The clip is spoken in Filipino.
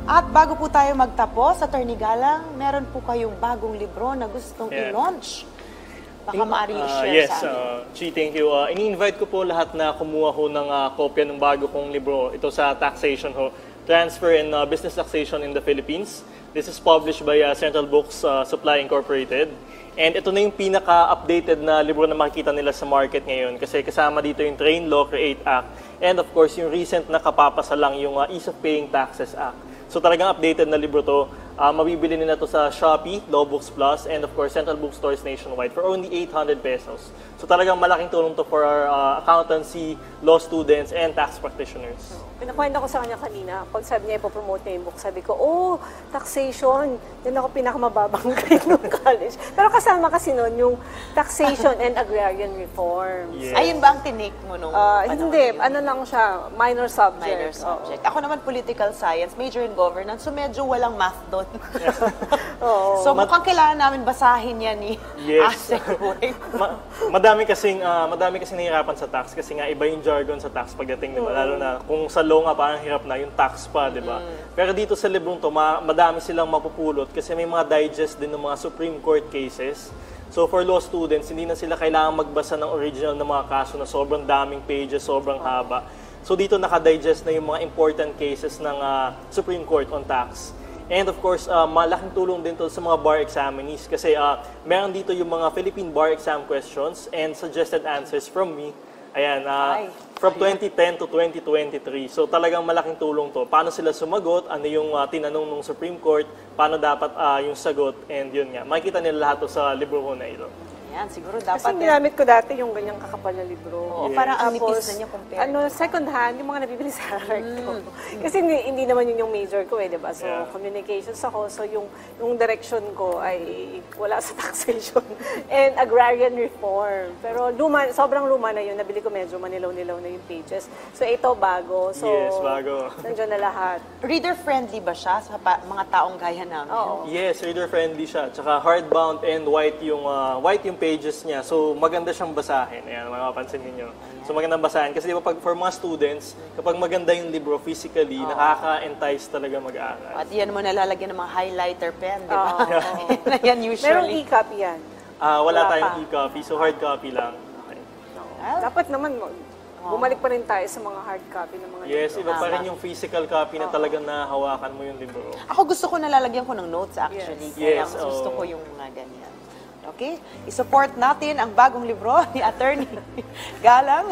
At bago po tayo magtapos, Attorney Galang, meron po kayong bagong libro na gustong i-launch. Baka maaari i-share sa amin. Chi, thank you. Ini-invite ko po lahat na kumuha ho ng kopya ng bago kong libro. Ito sa taxation ho, Transfer and Business Taxation in the Philippines. This is published by Central Books Supply Incorporated. And ito na yung pinaka-updated na libro na makikita nila sa market ngayon kasi kasama dito yung Train Law Create Act and of course yung recent na kapapasa lang yung Ease of Paying Taxes Act. So talagang updated na libro to. Mabibili nila to sa Shopee, Lawbooks Plus, and of course Central Bookstores nationwide for only 800 pesos. So talagang malaking tulong to for our accountancy, law students, and tax practitioners. Pinakwento ko sa kanya kanina, pag sabi niya ipopromote niya yung book, sabi ko, taxation, yun ako pinakamababang grade ng college. Pero kasama kasi nun yung taxation and agrarian reform. Yes. Ayun ba ang tinake mo nung hindi, ano lang siya, minor subject. Minor subject. Ako naman political science, major in governance, so medyo walang math doon. So mukhang kailangan namin basahin yan ni Asek. Madami kasing nahihirapan sa tax kasi nga iba yung jargon sa tax pagdating, diba? Lalo na kung sa law nga parang hirap na yung tax pa, diba? Pero dito sa librong to, madami silang mapupulot kasi may mga digest din ng mga Supreme Court cases. So for law students, hindi na sila kailangan magbasa ng original na mga kaso na sobrang daming pages, sobrang haba. So dito nakadigest na yung mga important cases ng Supreme Court on tax. And of course, malaking tulong din to sa mga bar examinees kasi meron dito yung mga Philippine bar exam questions and suggested answers from me. Ayan, from 2010 to 2023. So talagang malaking tulong to. Paano sila sumagot, ano yung tinanong ng Supreme Court, paano dapat yung sagot, and yun nga. Makikita nila lahat to sa libro ko na ito. Yan, siguro dapat. Kasi ginamit ko dati yung ganyang kakapal na libro. Oo, parang ang nipis na niya compare. Second hand, yung mga nabibili sa Arco. Kasi hindi naman yun yung major ko diba? So, communications ako. So, yung direction ko ay wala sa taxation and agrarian reform. Pero sobrang luma na yun. Nabili ko medyo manilaw-nilaw na yung pages. So, ito bago. So, yes, bago. Nandiyan na lahat. Reader-friendly ba siya sa mga taong gaya namin? Oo. Yes, reader-friendly siya. Tsaka hardbound and white yung pages niya. So, maganda siyang basahin. Ayan, mapapansin niyo. So, magandang basahin. Kasi diba, for mga students, kapag maganda yung libro physically, nakaka-entice talaga mag-aaral. At yan mo nalalagyan ng mga highlighter pen, di ba? Yan usually. Merong e-copy yan? Wala tayong e-copy. So, hard copy lang. Okay. Dapat naman, bumalik pa rin tayo sa mga hard copy ng mga yes, libro. iba pa rin yung physical copy na talagang nahawakan mo yung libro. Ako gusto ko nalalagyan ko ng notes actually. Kaya Yes, gusto ko yung mga ganyan. Okay? I-support natin ang bagong libro ni Attorney Galang.